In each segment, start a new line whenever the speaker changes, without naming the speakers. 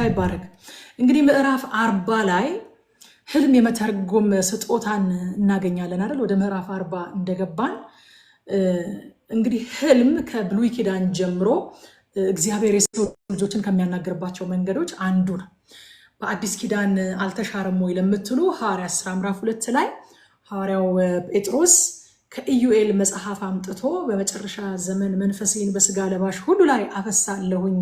ይባረክ። እንግዲህ ምዕራፍ 40 ላይ ህልም የመተርጎም ስጦታን እናገኛለን አይደል? ወደ ምዕራፍ 40 እንደገባን እንግዲህ ህልም ከብሉይ ኪዳን ጀምሮ እግዚአብሔር የሰው ልጆችን ከሚያናገርባቸው መንገዶች አንዱ ነው። በአዲስ ኪዳን አልተሻረም ወይ ለምትሉ ሐዋርያት ሥራ ምዕራፍ 2 ላይ ሐዋርያው ጴጥሮስ ከኢዩኤል መጽሐፍ አምጥቶ በመጨረሻ ዘመን መንፈሴን በስጋ ለባሽ ሁሉ ላይ አፈሳለሁኝ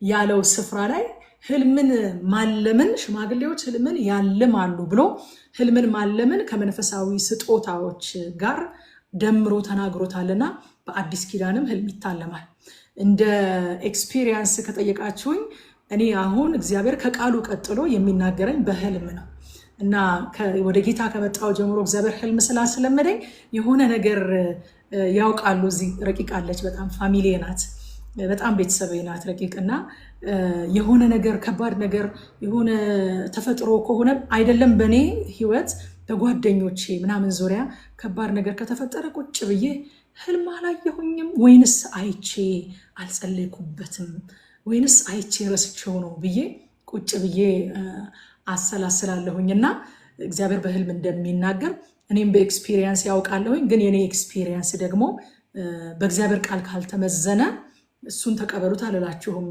ያለው ስፍራ ላይ ህልምን ማለምን ሽማግሌዎች ህልምን ያልማሉ ብሎ ህልምን ማለምን ከመንፈሳዊ ስጦታዎች ጋር ደምሮ ተናግሮታልና በአዲስ ኪዳንም ህልም ይታለማል። እንደ ኤክስፒሪየንስ ከጠየቃችሁኝ እኔ አሁን እግዚአብሔር ከቃሉ ቀጥሎ የሚናገረኝ በህልም ነው እና ወደ ጌታ ከመጣው ጀምሮ እግዚአብሔር ህልም ስላስለመደኝ የሆነ ነገር ያውቃሉ። እዚህ ረቂቃለች፣ በጣም ፋሚሊ ናት፣ በጣም ቤተሰብ ናት ረቂቅና የሆነ ነገር ከባድ ነገር የሆነ ተፈጥሮ ከሆነ አይደለም በኔ ህይወት በጓደኞቼ ምናምን ዙሪያ ከባድ ነገር ከተፈጠረ ቁጭ ብዬ ህልም አላየሁኝም ወይንስ አይቼ አልጸለይኩበትም ወይንስ አይቼ ረስቼው ነው ብዬ ቁጭ ብዬ አሰላስላለሁኝና እግዚአብሔር በህልም እንደሚናገር እኔም በኤክስፒሪየንስ ያውቃለሁኝ። ግን የኔ ኤክስፒሪየንስ ደግሞ በእግዚአብሔር ቃል ካልተመዘነ እሱን ተቀበሉት አልላችሁም።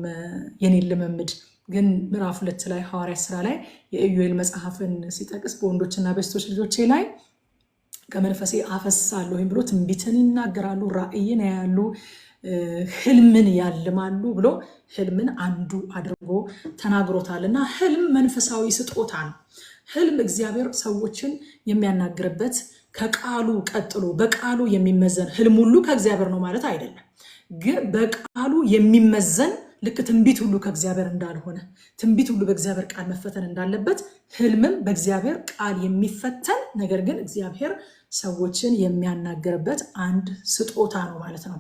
የኔ ልምምድ ግን ምዕራፍ 2 ላይ ሐዋርያት ሥራ ላይ የኢዩኤል መጽሐፍን ሲጠቅስ በወንዶችና በሴቶች ልጆቼ ላይ ከመንፈሴ አፈሳለሁኝ ብሎ ትንቢትን ይናገራሉ፣ ራእይን ያያሉ፣ ህልምን ያልማሉ ብሎ ህልምን አንዱ አድርጎ ተናግሮታልና ህልም መንፈሳዊ ስጦታ ነው። ህልም እግዚአብሔር ሰዎችን የሚያናግርበት ከቃሉ ቀጥሎ በቃሉ የሚመዘን ህልም ሁሉ ከእግዚአብሔር ነው ማለት አይደለም። ግን በቃሉ የሚመዘን ልክ ትንቢት ሁሉ ከእግዚአብሔር እንዳልሆነ ትንቢት ሁሉ በእግዚአብሔር ቃል መፈተን እንዳለበት ህልምም በእግዚአብሔር ቃል የሚፈተን ነገር ግን እግዚአብሔር ሰዎችን የሚያናገርበት አንድ ስጦታ ነው ማለት ነው።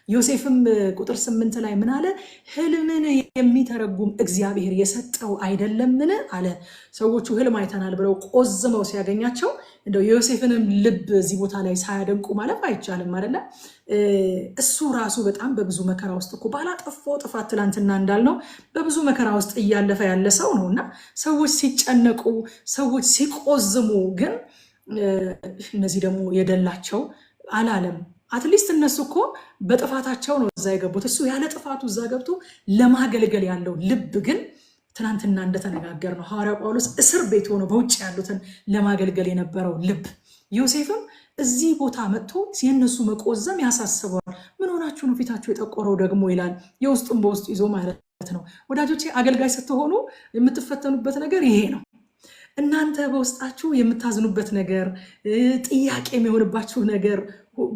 ዮሴፍም ቁጥር 8 ላይ ምን አለ? ህልምን የሚተረጉም እግዚአብሔር የሰጠው አይደለምን አለ። ሰዎቹ ህልም አይተናል ብለው ቆዝመው ሲያገኛቸው እንደው የዮሴፍንም ልብ እዚህ ቦታ ላይ ሳያደንቁ ማለፍ አይቻልም አይደለ? እሱ ራሱ በጣም በብዙ መከራ ውስጥ እኮ ባላጠፋው ጥፋት ትላንትና እንዳልነው በብዙ መከራ ውስጥ እያለፈ ያለ ሰው ነውና ሰዎች ሲጨነቁ ሰዎች ሲቆዝሙ ግን እነዚህ ደግሞ የደላቸው አላለም። አትሊስት እነሱ እኮ በጥፋታቸው ነው እዛ የገቡት። እሱ ያለ ጥፋቱ እዛ ገብቶ ለማገልገል ያለው ልብ ግን ትናንትና እንደተነጋገር ነው ሐዋርያው ጳውሎስ እስር ቤት ሆኖ በውጭ ያሉትን ለማገልገል የነበረው ልብ ዮሴፍም እዚህ ቦታ መጥቶ የነሱ መቆዘም ያሳስበዋል። ምን ሆናችሁ ነው ፊታችሁ የጠቆረው ደግሞ ይላል። የውስጡን በውስጡ ይዞ ማለት ነው። ወዳጆቼ አገልጋይ ስትሆኑ የምትፈተኑበት ነገር ይሄ ነው። እናንተ በውስጣችሁ የምታዝኑበት ነገር ጥያቄ የሚሆንባችሁ ነገር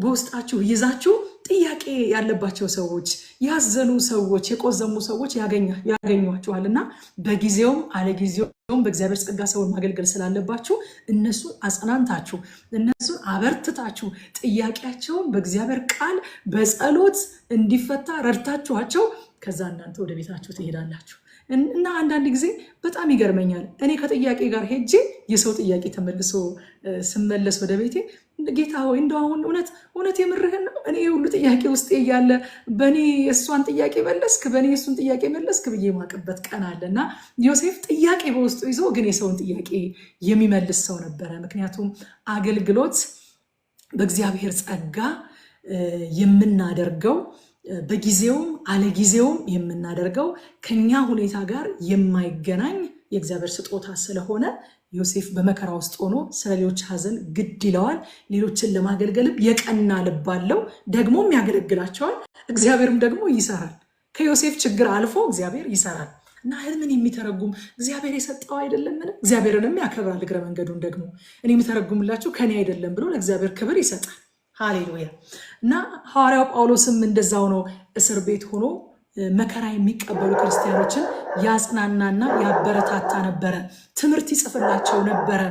በውስጣችሁ ይዛችሁ ጥያቄ ያለባቸው ሰዎች ያዘኑ ሰዎች የቆዘሙ ሰዎች ያገኟችኋል እና በጊዜውም አለጊዜውም በእግዚአብሔር ጸጋ ሰውን ማገልገል ስላለባችሁ እነሱን አጽናንታችሁ እነሱን አበርትታችሁ ጥያቄያቸውን በእግዚአብሔር ቃል በጸሎት እንዲፈታ ረድታችኋቸው ከዛ እናንተ ወደ ቤታችሁ ትሄዳላችሁ። እና አንዳንድ ጊዜ በጣም ይገርመኛል። እኔ ከጥያቄ ጋር ሄጄ የሰው ጥያቄ ተመልሶ ስመለስ ወደ ቤቴ ጌታ ሆይ እንደው አሁን እውነት የምርህን ነው? እኔ ሁሉ ጥያቄ ውስጥ እያለ በእኔ የእሷን ጥያቄ መለስክ፣ በእኔ የእሱን ጥያቄ መለስክ ብዬ ማቅበት ቀን አለ እና ዮሴፍ ጥያቄ በውስጡ ይዞ ግን የሰውን ጥያቄ የሚመልስ ሰው ነበረ። ምክንያቱም አገልግሎት በእግዚአብሔር ጸጋ የምናደርገው በጊዜውም አለጊዜውም የምናደርገው ከኛ ሁኔታ ጋር የማይገናኝ የእግዚአብሔር ስጦታ ስለሆነ ዮሴፍ በመከራ ውስጥ ሆኖ ስለሌሎች ሐዘን ግድ ይለዋል። ሌሎችን ለማገልገልም የቀና ልብ አለው፣ ደግሞም ያገለግላቸዋል። እግዚአብሔርም ደግሞ ይሰራል። ከዮሴፍ ችግር አልፎ እግዚአብሔር ይሰራል እና ህልምን የሚተረጉም እግዚአብሔር የሰጠው አይደለምን? እግዚአብሔርንም ያከብራል። እግረ መንገዱን ደግሞ እኔ የሚተረጉምላችሁ ከኔ አይደለም ብሎ ለእግዚአብሔር ክብር ይሰጣል። ሃሌሉያ። እና ሐዋርያው ጳውሎስም እንደዛው ነው። እስር ቤት ሆኖ መከራ የሚቀበሉ ክርስቲያኖችን ያጽናናና ያበረታታ ነበረ። ትምህርት ይጽፍላቸው ነበረ፣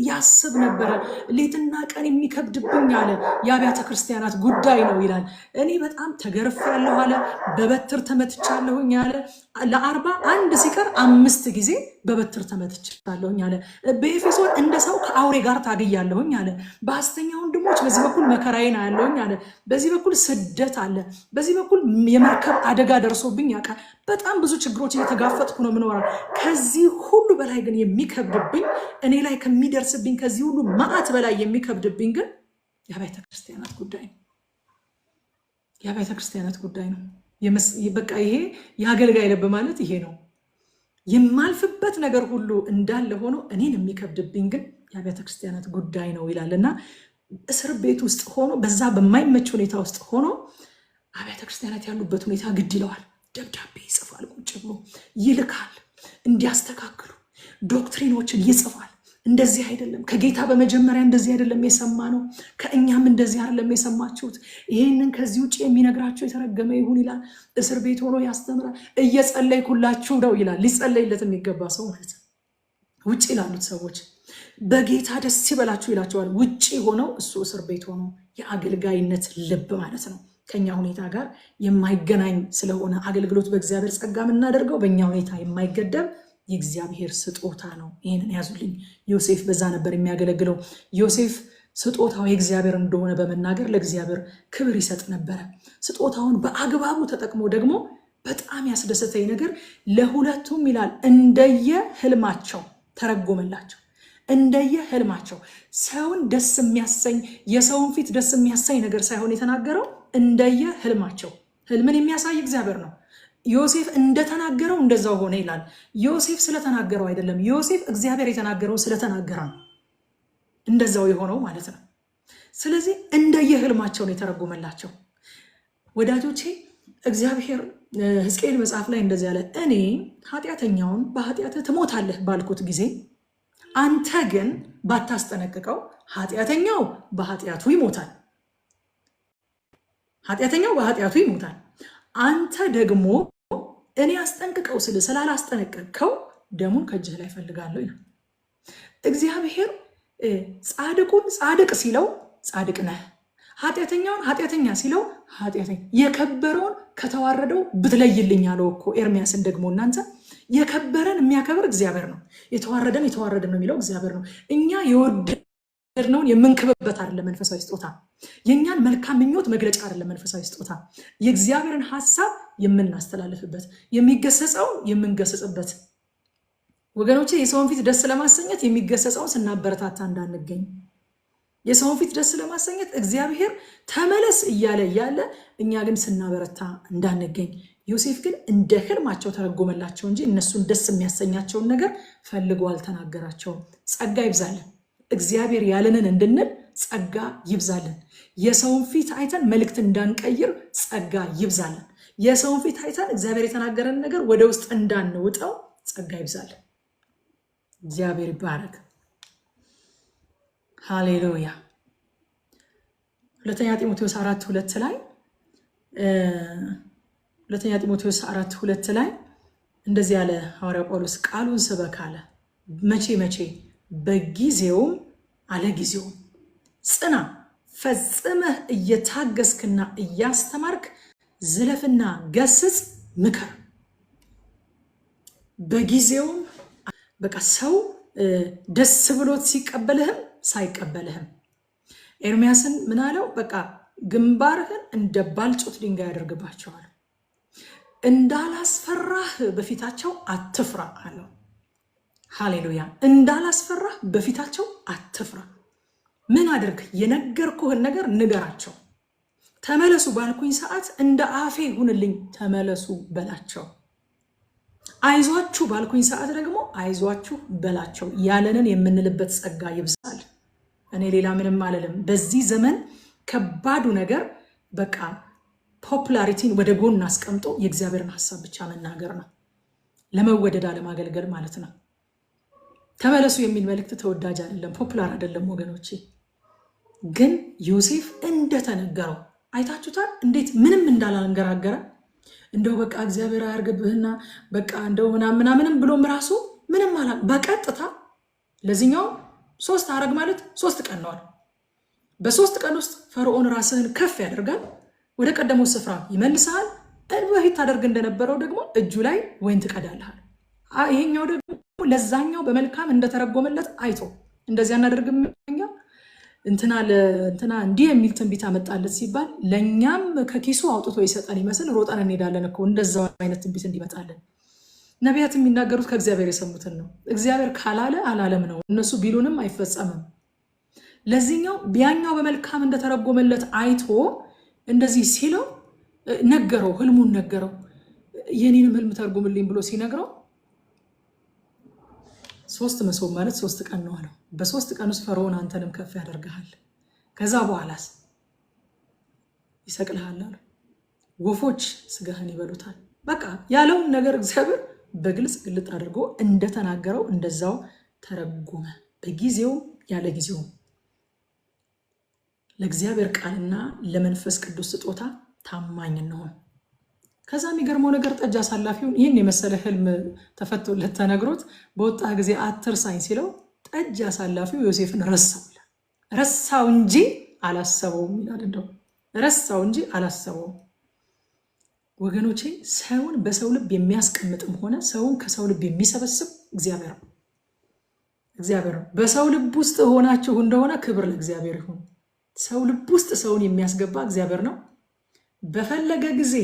ያስብ ነበረ። ሌትና ቀን የሚከብድብኝ አለ የአብያተ ክርስቲያናት ጉዳይ ነው ይላል። እኔ በጣም ተገርፌያለሁ አለ፣ በበትር ተመትቻለሁኝ አለ። ለ41 ሲቀር 5 ጊዜ በበትር ተመትቻለሁኝ አለ። በኤፌሶን እንደ ሰው ከአውሬ ጋር ታግያለሁኝ አለ። በሐሰተኛ ወንድሞች በዚህ በኩል መከራዬን አያለሁኝ አለ። በዚህ በኩል ስደት አለ፣ በዚህ በኩል የመርከብ አደጋ ደርሶብኝ ያውቃል። በጣም ብዙ ችግሮች እየተጋፈጥኩ ነው የምኖረው። ከዚህ ሁሉ በላይ ግን የሚከብድብኝ እኔ ላይ ከሚደርስብኝ ከዚህ ሁሉ መዓት በላይ የሚከብድብኝ ግን የአብያተ ክርስቲያናት ጉዳይ ነው። የአብያተ ክርስቲያናት ጉዳይ ነው። በቃ ይሄ የአገልጋይ ልብ ማለት ይሄ ነው። የማልፍበት ነገር ሁሉ እንዳለ ሆኖ እኔን የሚከብድብኝ ግን የአብያተ ክርስቲያናት ጉዳይ ነው ይላልና እስር ቤት ውስጥ ሆኖ በዛ በማይመች ሁኔታ ውስጥ ሆኖ አብያተ ክርስቲያናት ያሉበት ሁኔታ ግድ ይለዋል። ደብዳቤ ይጽፋል፣ ቁጭ ብሎ ይልካል፣ እንዲያስተካክሉ ዶክትሪኖችን ይጽፋል። እንደዚህ አይደለም፣ ከጌታ በመጀመሪያ እንደዚህ አይደለም የሰማ ነው፣ ከእኛም እንደዚህ አይደለም የሰማችሁት፣ ይህንን ከዚህ ውጭ የሚነግራቸው የተረገመ ይሁን ይላል። እስር ቤት ሆኖ ያስተምራል። እየጸለይኩላችሁ ነው ይላል። ሊጸለይለት የሚገባ ሰው ማለት ነው። ውጭ ላሉት ሰዎች በጌታ ደስ ይበላችሁ ይላቸዋል። ውጭ ሆነው እሱ እስር ቤት ሆኖ የአገልጋይነት ልብ ማለት ነው። ከኛ ሁኔታ ጋር የማይገናኝ ስለሆነ አገልግሎት በእግዚአብሔር ጸጋ የምናደርገው በእኛ ሁኔታ የማይገደብ የእግዚአብሔር ስጦታ ነው። ይህንን ያዙልኝ። ዮሴፍ በዛ ነበር የሚያገለግለው። ዮሴፍ ስጦታው የእግዚአብሔር እንደሆነ በመናገር ለእግዚአብሔር ክብር ይሰጥ ነበረ። ስጦታውን በአግባቡ ተጠቅሞ ደግሞ በጣም ያስደሰተኝ ነገር ለሁለቱም ይላል እንደየ ህልማቸው ተረጎመላቸው። እንደየ ህልማቸው ሰውን ደስ የሚያሰኝ የሰውን ፊት ደስ የሚያሰኝ ነገር ሳይሆን የተናገረው እንደየ ህልማቸው። ህልምን የሚያሳይ እግዚአብሔር ነው። ዮሴፍ እንደተናገረው እንደዛው ሆነ ይላል። ዮሴፍ ስለተናገረው አይደለም፣ ዮሴፍ እግዚአብሔር የተናገረው ስለተናገረ ነው እንደዛው የሆነው ማለት ነው። ስለዚህ እንደየህልማቸው ነው የተረጎመላቸው። ወዳጆቼ እግዚአብሔር ሕዝቅኤል መጽሐፍ ላይ እንደዚህ ያለ፣ እኔ ኃጢአተኛውን በኃጢአትህ ትሞታለህ ባልኩት ጊዜ አንተ ግን ባታስጠነቅቀው ኃጢአተኛው በኃጢአቱ ይሞታል። ኃጢአተኛው በኃጢአቱ ይሞታል። አንተ ደግሞ እኔ አስጠንቅቀው ስላላስጠነቀቅከው ደሙን ከእጅህ ላይ ፈልጋለሁ ይላል እግዚአብሔር። ጻድቁን ጻድቅ ሲለው ጻድቅ ነህ፣ ኃጢአተኛውን ኃጢአተኛ ሲለው ኃጢአተኛ፣ የከበረውን ከተዋረደው ብትለይልኝ አለው እኮ ኤርሚያስን። ደግሞ እናንተ የከበረን የሚያከብር እግዚአብሔር ነው፣ የተዋረደን የተዋረደ ነው የሚለው እግዚአብሔር ነው። እኛ የወደድነውን የምንክብበት አይደለም መንፈሳዊ ስጦታ፣ የእኛን መልካም ምኞት መግለጫ አይደለም መንፈሳዊ ስጦታ። የእግዚአብሔርን ሐሳብ የምናስተላልፍበት፣ የሚገሰጸውን የምንገሰጽበት። ወገኖቼ የሰውን ፊት ደስ ለማሰኘት የሚገሰጸውን ስናበረታታ እንዳንገኝ፣ የሰውን ፊት ደስ ለማሰኘት እግዚአብሔር ተመለስ እያለ እኛ ግን ስናበረታ እንዳንገኝ። ዮሴፍ ግን እንደ ህልማቸው ተረጎመላቸው እንጂ እነሱን ደስ የሚያሰኛቸውን ነገር ፈልጎ አልተናገራቸውም። ጸጋ ይብዛልን። እግዚአብሔር ያለንን እንድንል ጸጋ ይብዛልን። የሰውን ፊት አይተን መልእክት እንዳንቀይር ጸጋ ይብዛልን። የሰውን ፊት አይተን እግዚአብሔር የተናገረን ነገር ወደ ውስጥ እንዳንውጠው ጸጋ ይብዛልን። እግዚአብሔር ይባረክ። ሃሌሉያ። ሁለተኛ ጢሞቴዎስ 4:2 ላይ ሁለተኛ ጢሞቴዎስ 4:2 ላይ እንደዚህ ያለ ሐዋርያው ጳውሎስ ቃሉን ስበክ አለ። መቼ በጊዜውም አለ ጊዜውም ጽና፣ ፈጽመህ እየታገስክና እያስተማርክ ዝለፍና ገስጽ፣ ምከር። በጊዜውም በቃ ሰው ደስ ብሎት ሲቀበልህም ሳይቀበልህም። ኤርሚያስን ምን አለው? በቃ ግንባርህን እንደ ባልጩት ድንጋይ ያደርግባቸዋል፣ እንዳላስፈራህ በፊታቸው አትፍራ አለው። ሃሌሉያ። እንዳላስፈራህ በፊታቸው አትፍራ። ምን አድርግ? የነገርኩህን ነገር ንገራቸው። ተመለሱ ባልኩኝ ሰዓት እንደ አፌ ሁንልኝ ተመለሱ በላቸው። አይዟችሁ ባልኩኝ ሰዓት ደግሞ አይዟችሁ በላቸው። ያለንን የምንልበት ጸጋ ይብዛል። እኔ ሌላ ምንም አልልም። በዚህ ዘመን ከባዱ ነገር በቃ ፖፑላሪቲን ወደ ጎን አስቀምጦ የእግዚአብሔርን ሐሳብ ብቻ መናገር ነው። ለመወደድ አለማገልገል ማለት ነው። ተመለሱ የሚል መልእክት ተወዳጅ አይደለም፣ ፖፑላር አይደለም ወገኖቼ። ግን ዮሴፍ እንደተነገረው አይታችሁታል፣ እንዴት ምንም እንዳላንገራገረ። እንደው በቃ እግዚአብሔር አያርግብህና በቃ እንደው ምናምንም ብሎም ራሱ ምንም አላ በቀጥታ ለዚህኛው 3 አረግ ማለት 3 ቀን ነው። በ3 ቀን ውስጥ ፈርዖን ራስህን ከፍ ያደርጋል፣ ወደ ቀደመው ስፍራ ይመልሳል። በፊት ታደርግ እንደነበረው ደግሞ እጁ ላይ ወይን ትቀዳልሃል። ይሄኛው ደግሞ ለዛኛው በመልካም እንደተረጎመለት አይቶ እንደዚያ እናደርግም እንትና እንዲህ የሚል ትንቢት አመጣለት ሲባል ለኛም ከኪሱ አውጥቶ ይሰጠን ይመስል ሮጠን እንሄዳለን እኮ እንደዛው አይነት ትንቢት እንዲመጣለን። ነቢያት የሚናገሩት ከእግዚአብሔር የሰሙትን ነው። እግዚአብሔር ካላለ አላለም ነው። እነሱ ቢሉንም አይፈጸምም። ለዚህኛው ቢያኛው በመልካም እንደተረጎመለት አይቶ እንደዚህ ሲለው ነገረው፣ ህልሙን ነገረው። የኔንም ህልም ተርጉምልኝ ብሎ ሲነግረው 3 መሶብ ማለት 3 ቀን ነው አለው። በ3 ቀን ውስጥ ፈርዖን አንተንም ከፍ ያደርግሃል፣ ከዛ በኋላስ ይሰቅልሃል አለው። ወፎች ስጋህን ይበሉታል። በቃ ያለውን ነገር እግዚአብሔር በግልጽ ግልጥ አድርጎ እንደተናገረው እንደዛው ተረጎመ። በጊዜው ያለ ጊዜው ለእግዚአብሔር ቃልና ለመንፈስ ቅዱስ ስጦታ ታማኝ እንሆን። ከዛ የሚገርመው ነገር ጠጅ አሳላፊውን ይህን የመሰለ ህልም ተፈቶለት ተነግሮት በወጣ ጊዜ አትርሳኝ ሲለው ጠጅ አሳላፊው ዮሴፍን ረሳው እንጂ አላሰበውም ይላል። እንደው ረሳው እንጂ አላሰበውም። ወገኖቼ ሰውን በሰው ልብ የሚያስቀምጥም ሆነ ሰውን ከሰው ልብ የሚሰበስብ እግዚአብሔር ነው። በሰው ልብ ውስጥ ሆናችሁ እንደሆነ ክብር ለእግዚአብሔር ይሁን። ሰው ልብ ውስጥ ሰውን የሚያስገባ እግዚአብሔር ነው። በፈለገ ጊዜ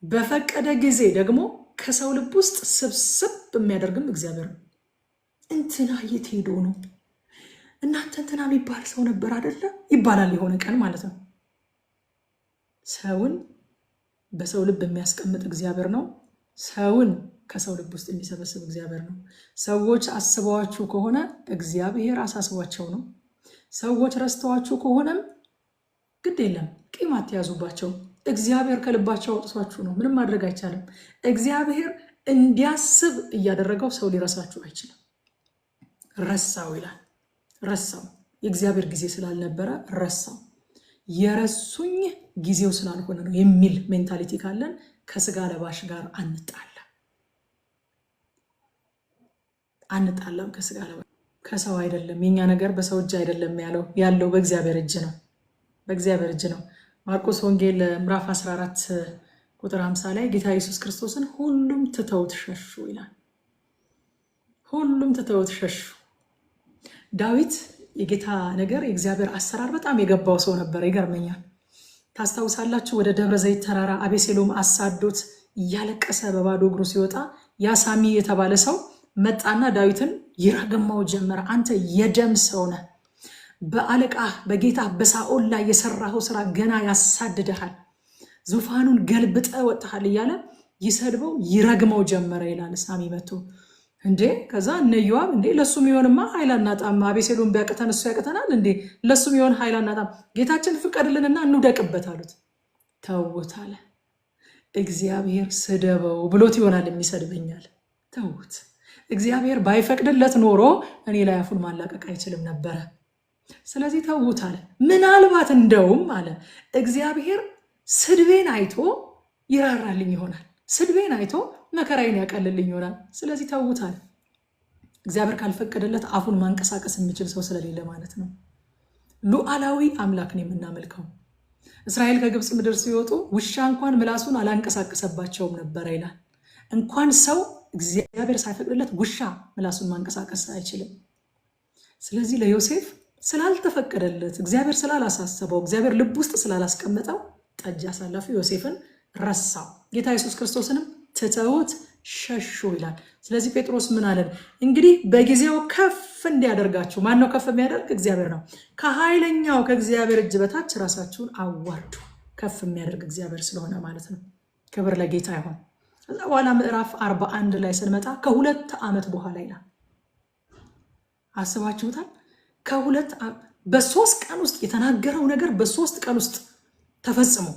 በፈቀደ ጊዜ ደግሞ ከሰው ልብ ውስጥ ስብስብ የሚያደርግም እግዚአብሔር ነው። እንትና የት ሄዶ ነው? እናንተ እንትና የሚባል ሰው ነበር አይደለ ይባላል የሆነ ቀን ማለት ነው። ሰውን በሰው ልብ የሚያስቀምጥ እግዚአብሔር ነው። ሰውን ከሰው ልብ ውስጥ የሚሰበስብ እግዚአብሔር ነው። ሰዎች አስበዋችሁ ከሆነ እግዚአብሔር አሳስቧቸው ነው። ሰዎች ረስተዋችሁ ከሆነም ግድ የለም ቂም አትያዙባቸው። እግዚአብሔር ከልባቸው አውጥቷችሁ ነው። ምንም ማድረግ አይቻልም። እግዚአብሔር እንዲያስብ እያደረገው ሰው ሊረሳችሁ አይችልም። ረሳው ይላል። ረሳው የእግዚአብሔር ጊዜ ስላልነበረ ረሳው። የረሱኝ ጊዜው ስላልሆነ ነው የሚል ሜንታሊቲ ካለን ከስጋ ለባሽ ጋር አንጣላም። ከስጋ ለባሽ ከሰው አይደለም። የኛ ነገር በሰው እጅ አይደለም ያለው በእግዚአብሔር እጅ ነው። በእግዚአብሔር እጅ ነው። ማርቆስ ወንጌል ምዕራፍ 14 ቁጥር 50 ላይ ጌታ ኢየሱስ ክርስቶስን ሁሉም ትተውት ሸሹ ይላል። ሁሉም ትተውት ሸሹ። ዳዊት የጌታ ነገር የእግዚአብሔር አሰራር በጣም የገባው ሰው ነበር። ይገርመኛል። ታስታውሳላችሁ? ወደ ደብረ ዘይት ተራራ አቤሴሎም አሳዶት እያለቀሰ በባዶ እግሩ ሲወጣ ያሳሚ የተባለ ሰው መጣና ዳዊትን ይረግማው ጀመረ። አንተ የደም ሰው ነህ፣ በአለቃ በጌታ በሳኦል ላይ የሰራኸው ስራ ገና ያሳድድሃል፣ ዙፋኑን ገልብጠ ወጥሃል እያለ ይሰድበው ይረግመው ጀመረ ይላል። ሳሚ መጥቶ እንዴ ከዛ እነ ኢዮአብ እንዴ ለሱም ይሆንማ ኃይል አናጣም፣ አቤሴሎም ቢያቅተን እሱ ያቅተናል እንዴ ለሱም ይሆን ኃይል አናጣም፣ ጌታችን ፍቀድልንና እንውደቅበት አሉት። ተውት አለ እግዚአብሔር። ስደበው ብሎት ይሆናል የሚሰድበኛል። ተውት። እግዚአብሔር ባይፈቅድለት ኖሮ እኔ ላይ አፉን ማላቀቅ አይችልም ነበረ። ስለዚህ ተውት አለ። ምናልባት እንደውም አለ እግዚአብሔር ስድቤን አይቶ ይራራልኝ ይሆናል፣ ስድቤን አይቶ መከራዬን ያቀልልኝ ይሆናል። ስለዚህ ተውት አለ። እግዚአብሔር ካልፈቀደለት አፉን ማንቀሳቀስ የሚችል ሰው ስለሌለ ማለት ነው። ሉዓላዊ አምላክ ነው የምናመልከው። እስራኤል ከግብፅ ምድር ሲወጡ ውሻ እንኳን ምላሱን አላንቀሳቀሰባቸውም ነበረ ይላል። እንኳን ሰው እግዚአብሔር ሳይፈቅድለት ውሻ ምላሱን ማንቀሳቀስ አይችልም። ስለዚህ ለዮሴፍ ስላልተፈቀደለት፣ እግዚአብሔር ስላላሳሰበው፣ እግዚአብሔር ልብ ውስጥ ስላላስቀመጠው ጠጅ አሳላፊው ዮሴፍን ረሳው። ጌታ ኢየሱስ ክርስቶስንም ትተውት ሸሹ ይላል። ስለዚህ ጴጥሮስ ምን አለን? እንግዲህ በጊዜው ከፍ እንዲያደርጋችሁ። ማን ነው ከፍ የሚያደርግ? እግዚአብሔር ነው። ከኃይለኛው ከእግዚአብሔር እጅ በታች ራሳችሁን አዋርዱ። ከፍ የሚያደርግ እግዚአብሔር ስለሆነ ማለት ነው። ክብር ለጌታ ይሆን። ከዛ በኋላ ምዕራፍ 41 ላይ ስንመጣ ከ2 ዓመት በኋላ ይላል። አስባችሁታል? በ3 ቀን ውስጥ የተናገረው ነገር በ3 ቀን ውስጥ ተፈጽሞ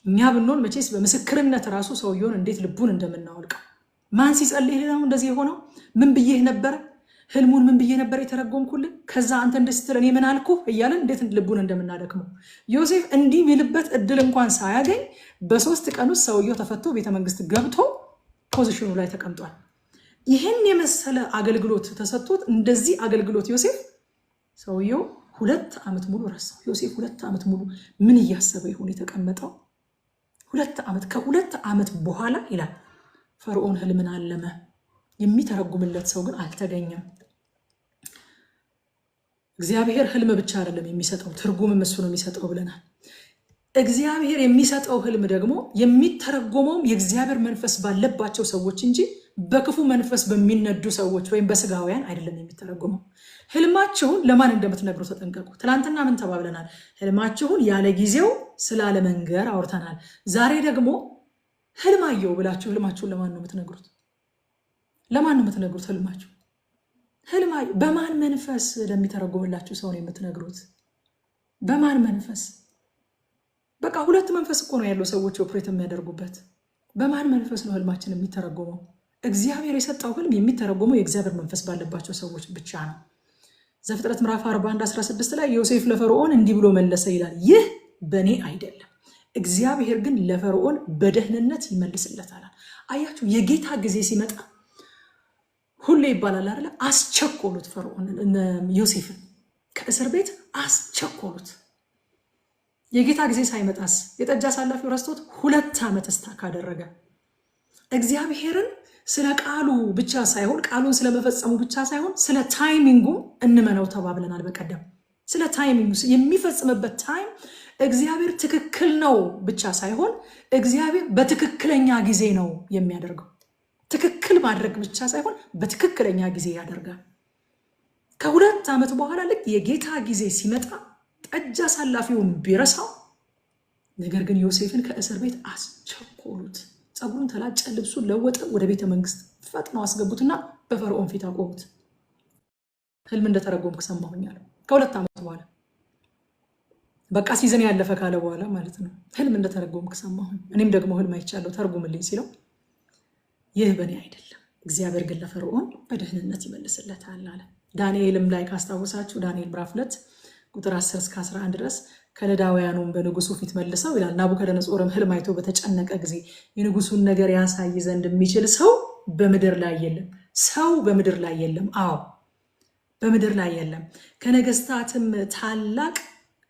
እኛ ብንሆን መቼስ በምስክርነት ራሱ ሰውየውን እንዴት ልቡን እንደምናወልቀው። ማን ሲጸልይ ነው እንደዚህ የሆነው? ምን ብዬ ነበር? ህልሙን ምን ብዬ ነበር የተረጎምኩልን? ከዛ አንተ እንደዚህ ስትል እኔ ምን አልኩ እያለን እንዴት ልቡን እንደምናደክመው። ዮሴፍ እንዲህ የሚልበት እድል እንኳን ሳያገኝ በ3 ቀን ውስጥ ሰውየው ተፈቶ ቤተመንግስት ገብቶ ፖዚሽኑ ላይ ተቀምጧል። ይህን የመሰለ አገልግሎት ተሰጥቶት እንደዚህ አገልግሎት ዮሴፍ ሰውየው 2 ዓመት ሙሉ ረሳው። ዮሴፍ 2 ዓመት ሙሉ ምን እያሰበ ይሆን የተቀመጠው? 2 ዓመት። ከ2 ዓመት በኋላ ይላል ፈርዖን ህልምን አለመ። የሚተረጉምለት ሰው ግን አልተገኘም። እግዚአብሔር ህልም ብቻ አይደለም የሚሰጠው፣ ትርጉምም እሱ ነው የሚሰጠው ብለናል። እግዚአብሔር የሚሰጠው ህልም ደግሞ የሚተረጎመውም የእግዚአብሔር መንፈስ ባለባቸው ሰዎች እንጂ በክፉ መንፈስ በሚነዱ ሰዎች ወይም በስጋውያን አይደለም የሚተረጎመው። ህልማችሁን ለማን እንደምትነግሩ ተጠንቀቁ። ትናንትና ምን ተባብለናል? ህልማችሁን ያለ ጊዜው ስላለ መንገር አውርተናል። ዛሬ ደግሞ ህልማየው ብላችሁ ህልማችሁን ለማን ነው የምትነግሩት? ለማን ነው የምትነግሩት? ህልማየው በማን መንፈስ ለሚተረጎምላችሁ ሰው ነው የምትነግሩት? በማን መንፈስ? በቃ ሁለት መንፈስ እኮ ነው ያለው ሰዎች ኦፕሬት የሚያደርጉበት። በማን መንፈስ ነው ህልማችን የሚተረጎመው? እግዚአብሔር የሰጠው ህልም የሚተረጎመው የእግዚአብሔር መንፈስ ባለባቸው ሰዎች ብቻ ነው። ዘፍጥረት ምዕራፍ 41:16 ላይ ዮሴፍ ለፈርዖን እንዲህ ብሎ መለሰ ይላል፣ ይህ በእኔ አይደለም፣ እግዚአብሔር ግን ለፈርዖን በደህንነት ይመልስለታል። አያችሁ፣ የጌታ ጊዜ ሲመጣ ሁሌ ይባላል አይደለ? አስቸኮሉት። ፈርዖን ዮሴፍን ከእስር ቤት አስቸኮሉት። የጌታ ጊዜ ሳይመጣስ የጠጅ አሳላፊው ረስቶት 2 ዓመት እስታክ አደረገ። እግዚአብሔርን ስለ ቃሉ ብቻ ሳይሆን ቃሉን ስለመፈጸሙ ብቻ ሳይሆን ስለ ታይሚንጉ እንመነው ተባብለናል በቀደም። ስለ ታይሚንጉ የሚፈጽምበት ታይም እግዚአብሔር ትክክል ነው ብቻ ሳይሆን እግዚአብሔር በትክክለኛ ጊዜ ነው የሚያደርገው። ትክክል ማድረግ ብቻ ሳይሆን በትክክለኛ ጊዜ ያደርጋል። ከ2 ዓመት በኋላ ልክ የጌታ ጊዜ ሲመጣ ጠጅ አሳላፊውን ቢረሳው፣ ነገር ግን ዮሴፍን ከእስር ቤት አስቸኮሉት። ፀጉሩን ተላጨ፣ ልብሱን ለወጠ፣ ወደ ቤተ መንግስት ፈጥነው አስገቡትና በፈርዖን ፊት አቆሙት። ህልም እንደተረጎምክ ሰማሁኛለሁ። ከ2 ዓመት በኋላ በቃ ሲዝን ያለፈ ካለ በኋላ ማለት ነው። ህልም እንደተረጎምክ ሰማሁኝ፣ እኔም ደግሞ ህልም አይቻለሁ ተርጉምልኝ ሲለው፣ ይህ በእኔ አይደለም፣ እግዚአብሔር ግን ለፈርዖን በደህንነት ይመልስለታል አለ። ዳንኤልም ላይ ካስታወሳችሁ ዳንኤል ምዕራፍ 2 ቁጥር 10-11 ድረስ ከለዳውያኑም በንጉሱ ፊት መልሰው ይላል፣ ናቡከደነጾርም ህልም አይቶ በተጨነቀ ጊዜ የንጉሱን ነገር ያሳይ ዘንድ የሚችል ሰው በምድር ላይ የለም። ሰው በምድር ላይ የለም። አዎ በምድር ላይ የለም። ከነገስታትም ታላቅ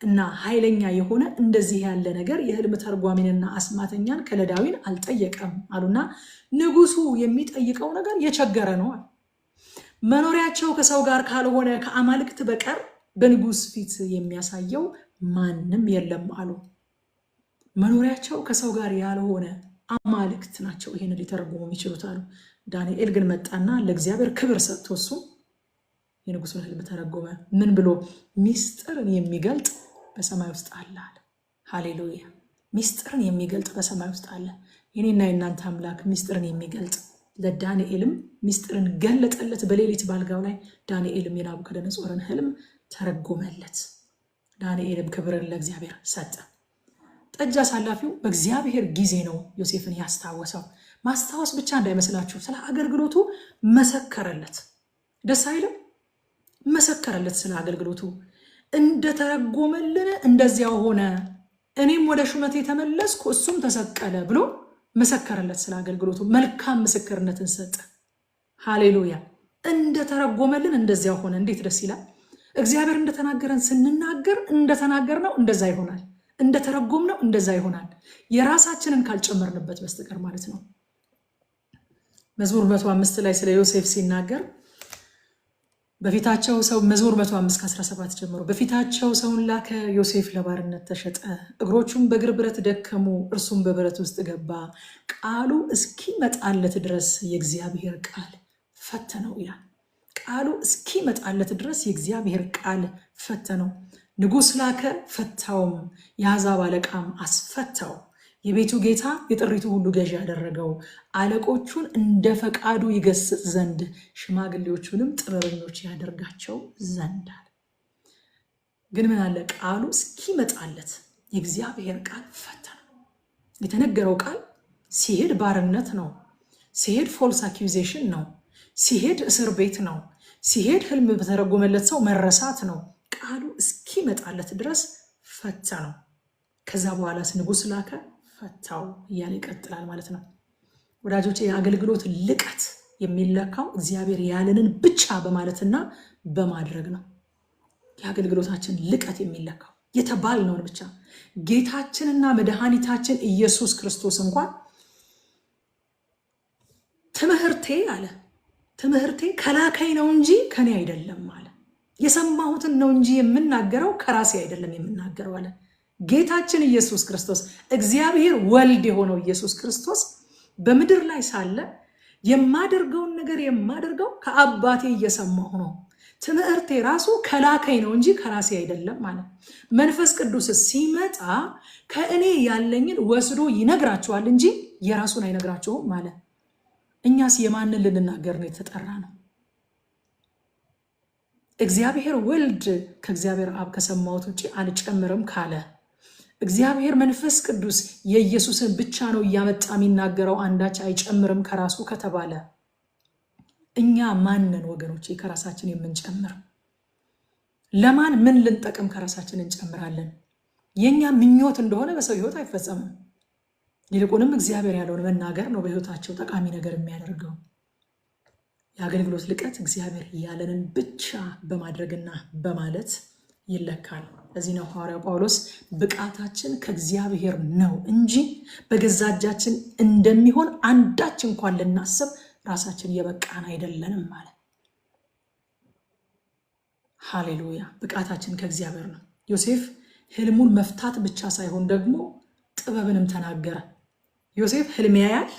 እና ኃይለኛ የሆነ እንደዚህ ያለ ነገር የህልም ተርጓሚንና አስማተኛን ከለዳዊን አልጠየቀም አሉና፣ ንጉሱ የሚጠይቀው ነገር የቸገረ ነው። መኖሪያቸው ከሰው ጋር ካልሆነ ከአማልክት በቀር በንጉስ ፊት የሚያሳየው ማንም የለም አሉ። መኖሪያቸው ከሰው ጋር ያልሆነ አማልክት ናቸው ይሄን ሊተረጉሙ የሚችሉት አሉ። ዳንኤል ግን መጣና ለእግዚአብሔር ክብር ሰጥቶ እሱ የንጉሱን ህልም ተረጎመ። ምን ብሎ? ሚስጥርን የሚገልጥ በሰማይ ውስጥ አለ አለ። ሃሌሉያ! ሚስጥርን የሚገልጥ በሰማይ ውስጥ አለ። የኔና የእናንተ አምላክ ሚስጥርን የሚገልጥ ለዳንኤልም ሚስጥርን ገለጠለት በሌሊት ባልጋው ላይ። ዳንኤልም የናቡከደነጾርን ህልም ተረጎመለት። ዳንኤልም ክብርን ለእግዚአብሔር ሰጠ። ጠጅ አሳላፊው በእግዚአብሔር ጊዜ ነው ዮሴፍን ያስታወሰው። ማስታወስ ብቻ እንዳይመስላችሁ፣ ስለ አገልግሎቱ መሰከረለት። ደስ አይልም? መሰከረለት ስለ አገልግሎቱ። እንደተረጎመልን እንደዚያው ሆነ፣ እኔም ወደ ሹመቴ ተመለስኩ፣ እሱም ተሰቀለ ብሎ መሰከረለት ስለ አገልግሎቱ። መልካም ምስክርነትን ሰጠ። ሃሌሉያ! እንደተረጎመልን እንደዚያው ሆነ። እንዴት ደስ ይላል! እግዚአብሔር እንደተናገረን ስንናገር እንደተናገርነው እንደዛ ይሆናል። እንደተረጎምነው እንደዛ ይሆናል። የራሳችንን ካልጨመርንበት በስተቀር ማለት ነው። መዝሙር 105 ላይ ስለ ዮሴፍ ሲናገር በፊታቸው ሰው መዝሙር 105:17 ጀምሮ በፊታቸው ሰውን ላከ፣ ዮሴፍ ለባርነት ተሸጠ፣ እግሮቹም በእግር ብረት ደከሙ፣ እርሱም በብረት ውስጥ ገባ፣ ቃሉ እስኪመጣለት ድረስ የእግዚአብሔር ቃል ፈተነው ይላል። ቃሉ እስኪመጣለት ድረስ የእግዚአብሔር ቃል ፈተነው። ንጉሥ ላከ ፈታውም፣ የአሕዛብ አለቃም አስፈታው። የቤቱ ጌታ የጥሪቱ ሁሉ ገዢ ያደረገው፣ አለቆቹን እንደ ፈቃዱ ይገስጽ ዘንድ ሽማግሌዎቹንም ጥበበኞች ያደርጋቸው ዘንድ አለ። ግን ምን አለ? ቃሉ እስኪመጣለት የእግዚአብሔር ቃል ፈተነው። የተነገረው ቃል ሲሄድ ባርነት ነው፣ ሲሄድ ፎልስ አኪዩዜሽን ነው፣ ሲሄድ እስር ቤት ነው፣ ሲሄድ ህልም በተረጎመለት ሰው መረሳት ነው። ቃሉ እስኪመጣለት ድረስ ፈተነው። ከዛ በኋላስ ንጉሥ ላከ ፈታው እያለ ይቀጥላል ማለት ነው። ወዳጆቼ፣ የአገልግሎት ልቀት የሚለካው እግዚአብሔር ያለንን ብቻ በማለትና በማድረግ ነው። የአገልግሎታችን ልቀት የሚለካው የተባልነውን ብቻ። ጌታችንና መድኃኒታችን ኢየሱስ ክርስቶስ እንኳን ትምህርቴ አለ፣ ትምህርቴ ከላከኝ ነው እንጂ ከኔ አይደለም አለ። የሰማሁትን ነው እንጂ የምናገረው ከራሴ አይደለም የምናገረው አለ። ጌታችን ኢየሱስ ክርስቶስ እግዚአብሔር ወልድ የሆነው ኢየሱስ ክርስቶስ በምድር ላይ ሳለ የማደርገውን ነገር የማደርገው ከአባቴ እየሰማሁ ነው። ትምህርቴ ራሱ ከላከኝ ነው እንጂ ከራሴ አይደለም ማለት። መንፈስ ቅዱስ ሲመጣ ከእኔ ያለኝን ወስዶ ይነግራቸዋል እንጂ የራሱን አይነግራቸውም ማለት። እኛስ የማንን ልንናገር ነው የተጠራ ነው? እግዚአብሔር ወልድ ከእግዚአብሔር አብ ከሰማሁት ውጪ አልጨምርም ካለ፣ እግዚአብሔር መንፈስ ቅዱስ የኢየሱስን ብቻ ነው እያመጣ የሚናገረው አንዳች አይጨምርም ከራሱ ከተባለ፣ እኛ ማንን ወገኖቼ ከራሳችን የምንጨምር? ለማን ምን ልንጠቅም ከራሳችን እንጨምራለን? የኛ ምኞት እንደሆነ በሰው ህይወት አይፈጸምም። ይልቁንም እግዚአብሔር ያለውን መናገር ነው በህይወታቸው ጠቃሚ ነገር የሚያደርገው። የአገልግሎት ልቀት እግዚአብሔር ያለንን ብቻ በማድረግና በማለት ይለካል። ለዚህ ነው ሐዋርያው ጳውሎስ ብቃታችን ከእግዚአብሔር ነው እንጂ በገዛ እጃችን እንደሚሆን አንዳች እንኳን ልናስብ ራሳችን የበቃን አይደለንም ማለት። ሃሌሉያ! ብቃታችን ከእግዚአብሔር ነው። ዮሴፍ ህልሙን መፍታት ብቻ ሳይሆን ደግሞ ጥበብንም ተናገረ። ዮሴፍ ህልም ያያል።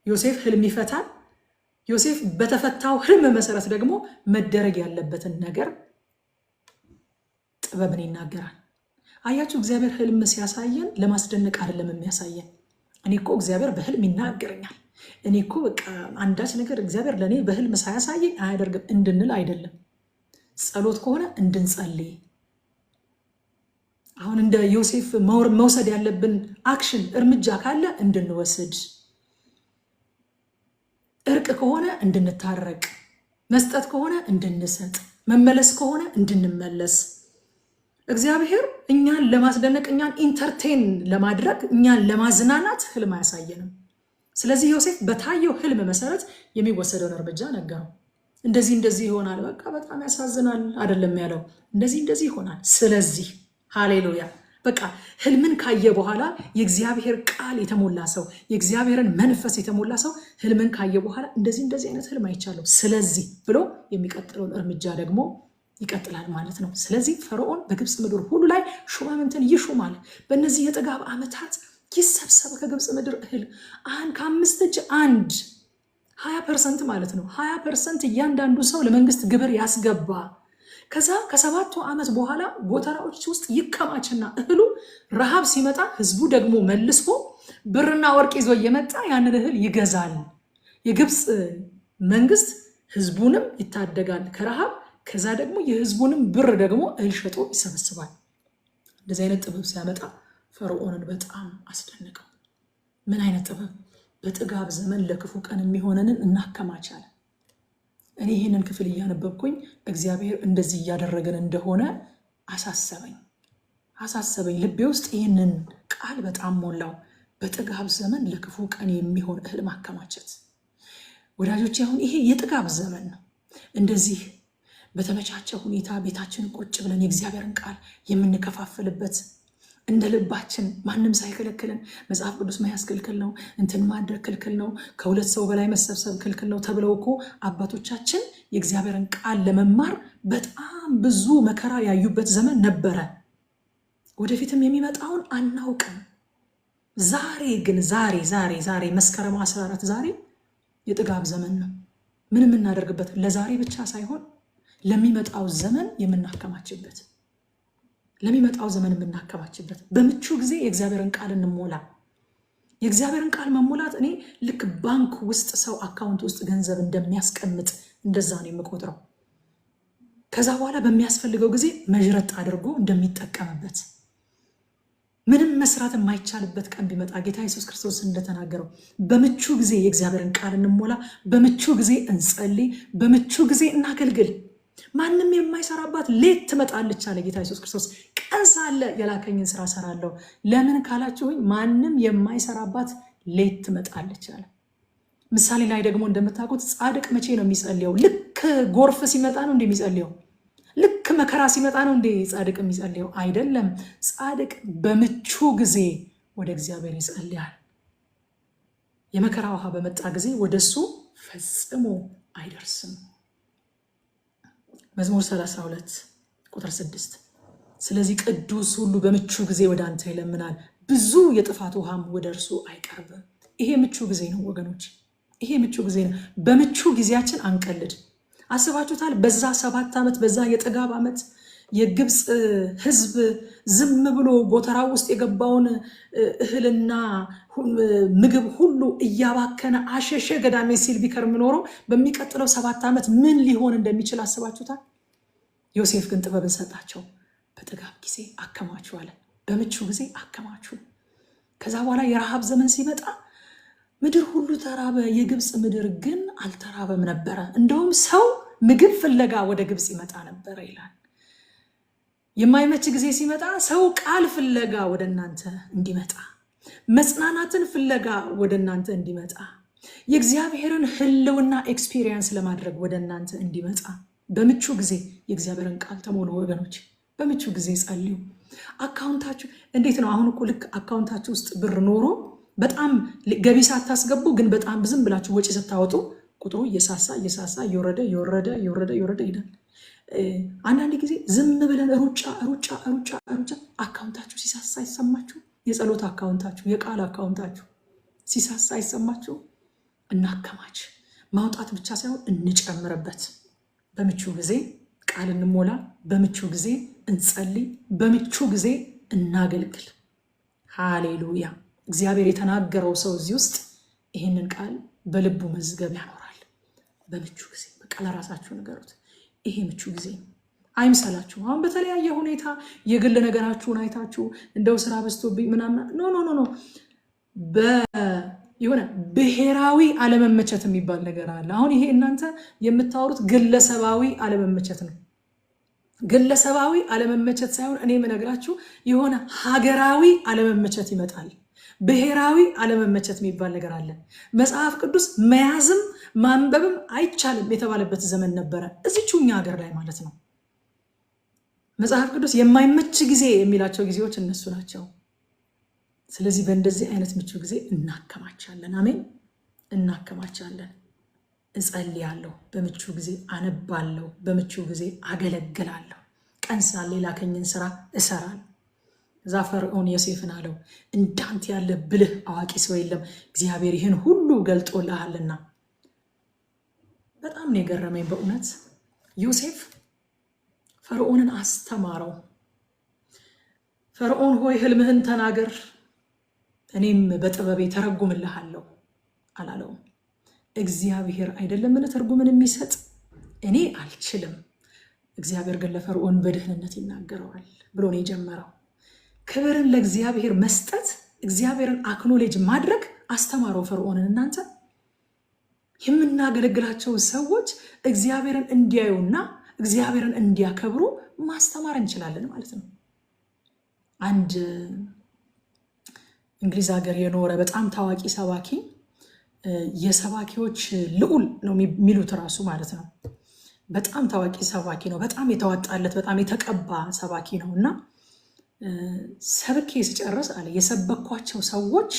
ዮሴፍ ህልም ይፈታል። ዮሴፍ በተፈታው ህልም መሰረት ደግሞ መደረግ ያለበትን ነገር ጥበብን ይናገራል። አያችሁ፣ እግዚአብሔር ህልም ሲያሳየን ለማስደነቅ አይደለም የሚያሳየን። እኔ እኮ እግዚአብሔር በህልም ይናገረኛል፣ እኔ እኮ በቃ አንዳች ነገር እግዚአብሔር ለእኔ በህልም ሳያሳየኝ አያደርግም እንድንል አይደለም። ጸሎት ከሆነ እንድንጸልይ፣ አሁን እንደ ዮሴፍ መውሰድ ያለብን አክሽን እርምጃ ካለ እንድንወስድ፣ እርቅ ከሆነ እንድንታረቅ፣ መስጠት ከሆነ እንድንሰጥ፣ መመለስ ከሆነ እንድንመለስ። እግዚአብሔር እኛን ለማስደነቅ፣ እኛን ኢንተርቴን ለማድረግ፣ እኛን ለማዝናናት ህልም አያሳየንም። ስለዚህ ዮሴፍ በታየው ህልም መሰረት የሚወሰደውን እርምጃ ነገረው። እንደዚህ ይሆናል፣ በቃ በጣም ያሳዝናል አይደለም ያለው፣ እንደዚህ ይሆናል። ስለዚህ ሃሌሉያ፣ በቃ ህልምን ካየ በኋላ የእግዚአብሔር ቃል የተሞላ ሰው፣ የእግዚአብሔርን መንፈስ የተሞላ ሰው ህልምን ካየ በኋላ እንደዚህ አይነት ህልም አይቻለሁ ስለዚህ ብሎ የሚቀጥለውን እርምጃ ደግሞ ይቀጥላል ማለት ነው። ስለዚህ ፈርዖን በግብፅ ምድር ሁሉ ላይ ሹማምንትን ይሹማል። በእነዚህ የጥጋብ ዓመታት ይሰብሰብ ከግብፅ ምድር እህል ከ5 እጅ 20% ማለት ነው። 20% እያንዳንዱ ሰው ለመንግስት ግብር ያስገባ። ከዛ ከ7 ዓመት በኋላ ጎተራዎች ውስጥ ይከማችና እህሉ ረሃብ ሲመጣ ህዝቡ ደግሞ መልሶ ብርና ወርቅ ይዞ እየመጣ ያንን እህል ይገዛል። የግብፅ መንግስት ህዝቡንም ይታደጋል ከረሃብ፣ ከዛ ደግሞ የህዝቡንም ብር ደግሞ እህል ሸጦ ይሰበስባል። እንደዚህ አይነት ጥበብ ሲያመጣ ፈርዖንን በጣም አስደነቀው። ምን አይነት ጥበብ! በጥጋብ ዘመን ለክፉ ቀን የሚሆነንን እናከማቻለን። እኔ ይህንን ክፍል እያነበብኩኝ እግዚአብሔር እንደዚህ እያደረገን እንደሆነ አሳሰበኝ። ልቤ ውስጥ ይህንን ቃል በጣም ሞላው። በጥጋብ ዘመን ለክፉ ቀን የሚሆን እህል ማከማቸት። ወዳጆች፣ አሁን ይሄ የጥጋብ ዘመን ነው። እንደዚህ በተመቻቸ ሁኔታ ቤታችን ቁጭ ብለን የእግዚአብሔርን ቃል የምንከፋፈልበት፣ እንደ ልባችን ማንም ሳይከለክለን። መጽሐፍ ቅዱስ መያዝ ክልክል ነው፣ እንትን ማድረግ ክልክል ነው፣ ከ2 ሰው በላይ መሰብሰብ ክልክል ነው ተብለው እኮ አባቶቻችን የእግዚአብሔርን ቃል ለመማር በጣም ብዙ መከራ ያዩበት ዘመን ነበረ። ወደፊትም የሚመጣውን አናውቅም። ዛሬ ግን ዛሬ መስከረም 14 ዛሬ የጥጋብ ዘመን ነው። ምን የምናደርግበት ለዛሬ ብቻ ሳይሆን ለሚመጣው ዘመን የምናከማችበት፣ በምቹ ጊዜ የእግዚአብሔርን ቃል እንሞላ። የእግዚአብሔርን ቃል መሞላት እኔ ልክ ባንክ ውስጥ ሰው አካውንት ውስጥ ገንዘብ እንደሚያስቀምጥ እንደዛ ነው የምቆጥረው። ከዛ በኋላ በሚያስፈልገው ጊዜ መዥረጥ አድርጎ እንደሚጠቀምበት፣ ምንም መስራት የማይቻልበት ቀን ቢመጣ ጌታ ኢየሱስ ክርስቶስ እንደተናገረው በምቹ ጊዜ የእግዚአብሔርን ቃል እንሞላ፣ በምቹ ጊዜ እንጸልይ፣ በምቹ ጊዜ እናገልግል። ማንም የማይሰራባት ሌት ትመጣለች አለ ጌታ ኢየሱስ ክርስቶስ። ቀን ሳለ የላከኝን ስራ ሰራለሁ። ለምን ካላችሁኝ ማንም የማይሰራባት ሌት ትመጣለች አለ። ምሳሌ ላይ ደግሞ እንደምታውቁት ጻድቅ መቼ ነው የሚጸልየው? ልክ ጎርፍ ሲመጣ ነው እንደሚጸልየው? ልክ መከራ ሲመጣ ነው እንደ ጻድቅ የሚጸልየው? አይደለም። ጻድቅ በምቹ ጊዜ ወደ እግዚአብሔር ይጸልያል። የመከራ ውሃ በመጣ ጊዜ ወደሱ ፈጽሞ አይደርስም። መዝሙር 32 ቁጥር 6 ስለዚህ ቅዱስ ሁሉ በምቹ ጊዜ ወደ አንተ ይለምናል፣ ብዙ የጥፋት ውሃም ወደ እርሱ አይቀርብም። ይሄ ምቹ ጊዜ ነው ወገኖች፣ ይሄ ምቹ ጊዜ ነው። በምቹ ጊዜያችን አንቀልድ። አስባችሁታል? በዛ 7 ዓመት በዛ የጥጋብ ዓመት የግብፅ ህዝብ ዝም ብሎ ጎተራ ውስጥ የገባውን እህልና ምግብ ሁሉ እያባከነ አሸሸ ገዳሜ ሲል ቢከርም ኖሮ በሚቀጥለው 7 ዓመት ምን ሊሆን እንደሚችል አስባችሁታል? ዮሴፍ ግን ጥበብን ሰጣቸው። በጥጋብ ጊዜ አከማቹ አለ። በምቹ ጊዜ አከማቹ። ከዛ በኋላ የረሃብ ዘመን ሲመጣ ምድር ሁሉ ተራበ፣ የግብፅ ምድር ግን አልተራበም ነበረ። እንደውም ሰው ምግብ ፍለጋ ወደ ግብፅ ይመጣ ነበረ ይላል። የማይመች ጊዜ ሲመጣ ሰው ቃል ፍለጋ ወደ እናንተ እንዲመጣ፣ መጽናናትን ፍለጋ ወደ እናንተ እንዲመጣ፣ የእግዚአብሔርን ህልውና ኤክስፒሪየንስ ለማድረግ ወደ እናንተ እንዲመጣ በምቹ ጊዜ የእግዚአብሔርን ቃል ተሞሉ ወገኖች። በምቹ ጊዜ ጸልዩ። አካውንታችሁ እንዴት ነው? አሁን እኮ ልክ አካውንታችሁ ውስጥ ብር ኖሮ በጣም ገቢ ሳታስገቡ ግን በጣም ዝም ብላችሁ ወጪ ስታወጡ ቁጥሩ እየሳሳ እየወረደ ይሄዳል። አንዳንድ ጊዜ ዝም ብለን ሩጫ አካውንታችሁ ሲሳሳ አይሰማችሁ? የጸሎት አካውንታችሁ፣ የቃል አካውንታችሁ ሲሳሳ አይሰማችሁ? እናከማች። ማውጣት ብቻ ሳይሆን እንጨምርበት። በምቹ ጊዜ ቃል እንሞላ፣ በምቹ ጊዜ እንጸልይ፣ በምቹ ጊዜ እናገልግል። ሃሌሉያ። እግዚአብሔር የተናገረው ሰው እዚህ ውስጥ ይህንን ቃል በልቡ መዝገብ ያኖራል። በምቹ ጊዜ በቃ ለራሳችሁ ንገሩት። ይሄ ምቹ ጊዜ ነው። አይምሰላችሁ። አሁን በተለያየ ሁኔታ የግል ነገራችሁን አይታችሁ እንደው ስራ በዝቶብኝ ምናምን ኖ የሆነ ብሔራዊ አለመመቸት የሚባል ነገር አለ። አሁን ይሄ እናንተ የምታወሩት ግለሰባዊ አለመመቸት ነው። ግለሰባዊ አለመመቸት ሳይሆን እኔ የምነግራችሁ የሆነ ሀገራዊ አለመመቸት ይመጣል። ብሔራዊ አለመመቸት የሚባል ነገር አለ። መጽሐፍ ቅዱስ መያዝም ማንበብም አይቻልም የተባለበት ዘመን ነበረ፣ እዚቹ እኛ ሀገር ላይ ማለት ነው። መጽሐፍ ቅዱስ የማይመች ጊዜ የሚላቸው ጊዜዎች እነሱ ናቸው። ስለዚህ በእንደዚህ አይነት ምቹ ጊዜ እናከማቻለን። አሜን፣ እናከማቻለን። እጸልያለሁ፣ በምቹ ጊዜ አነባለሁ፣ በምቹ ጊዜ አገለግላለሁ። ቀን ሳለ የላከኝን ስራ እሰራለሁ። እዛ ፈርዖን ዮሴፍን አለው እንዳንተ ያለ ብልህ አዋቂ ሰው የለም፣ እግዚአብሔር ይህን ሁሉ ገልጦልሃልና። በጣም ነው የገረመኝ በእውነት። ዮሴፍ ፈርዖንን አስተማረው። ፈርዖን ሆይ ህልምህን ተናገር እኔም በጥበቤ ተረጉምልሃለሁ አላለውም። እግዚአብሔር አይደለምን ትርጉምን የሚሰጥ? እኔ አልችልም፣ እግዚአብሔር ግን ለፈርዖን በደህንነት ይናገረዋል ብሎ ነው የጀመረው። ክብርን ለእግዚአብሔር መስጠት፣ እግዚአብሔርን አክኖሌጅ ማድረግ አስተማረው ፈርዖንን። እናንተ የምናገለግላቸው ሰዎች እግዚአብሔርን እንዲያዩና እግዚአብሔርን እንዲያከብሩ ማስተማር እንችላለን ማለት ነው። አንድ እንግሊዝ ሀገር የኖረ በጣም ታዋቂ ሰባኪ፣ የሰባኪዎች ልዑል ነው የሚሉት ራሱ ማለት ነው። በጣም ታዋቂ ሰባኪ ነው። በጣም የተዋጣለት በጣም የተቀባ ሰባኪ ነው እና ሰብኬ ስጨርስ አለ የሰበኳቸው ሰዎች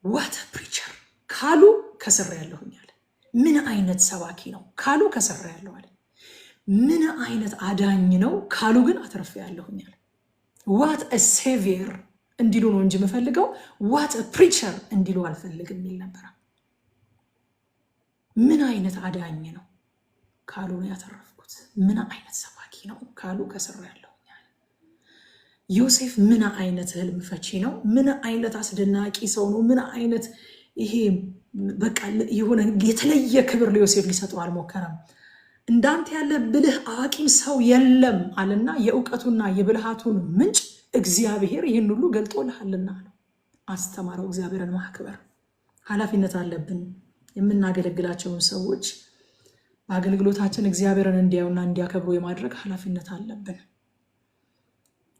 ዋት ፕሪቸር ካሉ ከስር ያለሁኝ አለ። ምን አይነት ሰባኪ ነው ካሉ ከስር ያለሁ አለ። ምን አይነት አዳኝ ነው ካሉ ግን አትርፌ ያለሁኝ አለ። ዋት ሴቪየር እንዲሉ ነው እንጂ የምፈልገው ዋት ፕሪቸር እንዲሉ አልፈልግም የሚል ነበር። ምን አይነት አዳኝ ነው ካሉ ነው ያተረፍኩት። ምን አይነት ሰባኪ ነው ካሉ ከስር ያለሁ። ዮሴፍ ምን አይነት ህልም ፈቺ ነው? ምን አይነት አስደናቂ ሰው ነው? ምን አይነት ይሄ በቃ የሆነ የተለየ ክብር ለዮሴፍ ሊሰጠው አልሞከረም። እንዳንተ ያለ ብልህ አዋቂም ሰው የለም አለና የእውቀቱና የብልሃቱን ምንጭ እግዚአብሔር ይህን ሁሉ ገልጦልሃልና ነው። አስተማረው። እግዚአብሔርን ማክበር ኃላፊነት አለብን። የምናገለግላቸውን ሰዎች በአገልግሎታችን እግዚአብሔርን እንዲያዩና እንዲያከብሩ የማድረግ ኃላፊነት አለብን።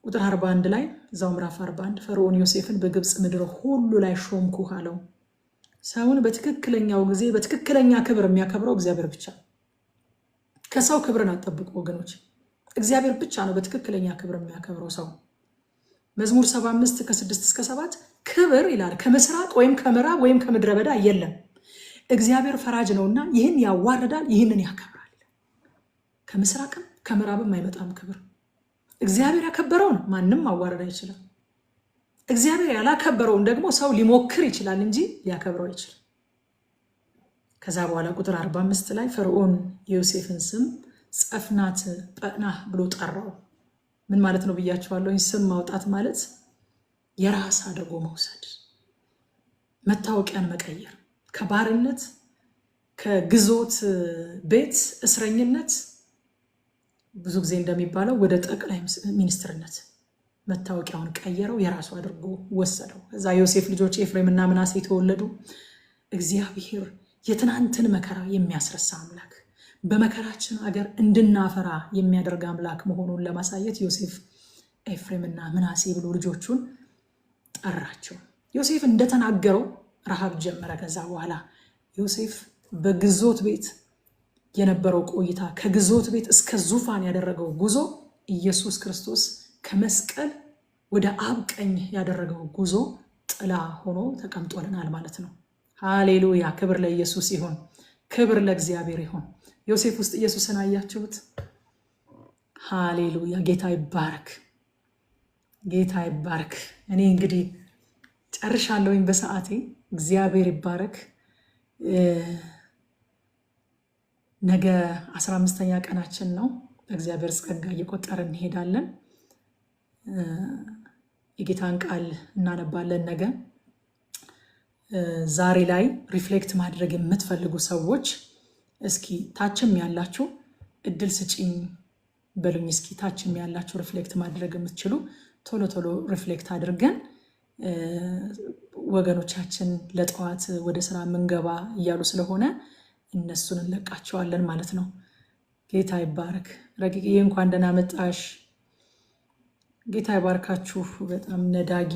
ቁጥር 41 ላይ እዛው ምዕራፍ 41 ፈርዖን ዮሴፍን በግብፅ ምድር ሁሉ ላይ ሾምኩህ አለው። ሰውን በትክክለኛው ጊዜ በትክክለኛ ክብር የሚያከብረው እግዚአብሔር ብቻ። ከሰው ክብርን አጠብቁ ወገኖች። እግዚአብሔር ብቻ ነው በትክክለኛ ክብር የሚያከብረው ሰው። መዝሙር 75 ከ6-7 ክብር ይላል ከምስራቅ ወይም ከምዕራብ ወይም ከምድረ በዳ የለም። እግዚአብሔር ፈራጅ ነውና ይህን ያዋርዳል፣ ይህንን ያከብራል። ከምስራቅም ከምዕራብም አይመጣም ክብር። እግዚአብሔር ያከበረውን ማንም ማዋረድ አይችልም። እግዚአብሔር ያላከበረውን ደግሞ ሰው ሊሞክር ይችላል እንጂ ሊያከብረው አይችልም። ከዛ በኋላ ቁጥር 45 ላይ ፈርዖን የዮሴፍን ስም ጸፍናት ጰዕናህ ብሎ ጠራው። ምን ማለት ነው ብያችኋለሁ። ስም ማውጣት ማለት የራስ አድርጎ መውሰድ፣ መታወቂያን መቀየር፣ ከባርነት ከግዞት ቤት እስረኝነት ብዙ ጊዜ እንደሚባለው ወደ ጠቅላይ ሚኒስትርነት መታወቂያውን ቀየረው፣ የራሱ አድርጎ ወሰደው። ከዛ ዮሴፍ ልጆች ኤፍሬምና ምናሴ ተወለዱ። እግዚአብሔር የትናንትን መከራ የሚያስረሳ አምላክ፣ በመከራችን አገር እንድናፈራ የሚያደርግ አምላክ መሆኑን ለማሳየት ዮሴፍ ኤፍሬምና ምናሴ ብሎ ልጆቹን ጠራቸው። ዮሴፍ እንደተናገረው ረሃብ ጀመረ። ከዛ በኋላ ዮሴፍ በግዞት ቤት የነበረው ቆይታ፣ ከግዞት ቤት እስከ ዙፋን ያደረገው ጉዞ፣ ኢየሱስ ክርስቶስ ከመስቀል ወደ አብ ቀኝ ያደረገው ጉዞ ጥላ ሆኖ ተቀምጦልናል ማለት ነው። ሃሌሉያ! ክብር ለኢየሱስ ይሁን፣ ክብር ለእግዚአብሔር ይሁን። ዮሴፍ ውስጥ ኢየሱስን አያችሁት? ሃሌሉያ! ጌታ ይባረክ፣ ጌታ ይባረክ። እኔ እንግዲህ ጨርሻለሁኝ በሰዓቴ። እግዚአብሔር ይባረክ። ነገ 15ኛ ቀናችን ነው። በእግዚአብሔር ጸጋ እየቆጠርን እንሄዳለን። የጌታን ቃል እናነባለን ነገ። ዛሬ ላይ ሪፍሌክት ማድረግ የምትፈልጉ ሰዎች እስኪ ታችም ያላችሁ እድል ስጪኝ በሉኝ። እስኪ ታችም ያላችሁ ሪፍሌክት ማድረግ የምትችሉ ቶሎ ቶሎ ሪፍሌክት አድርገን ወገኖቻችን ለጠዋት ወደ ስራ ምንገባ እያሉ ስለሆነ እነሱን እንለቃቸዋለን ማለት ነው። ጌታ ይባረክ። ረቂቅዬ እንኳን ደህና መጣሽ። ጌታ ይባርካችሁ። በጣም ነዳጊ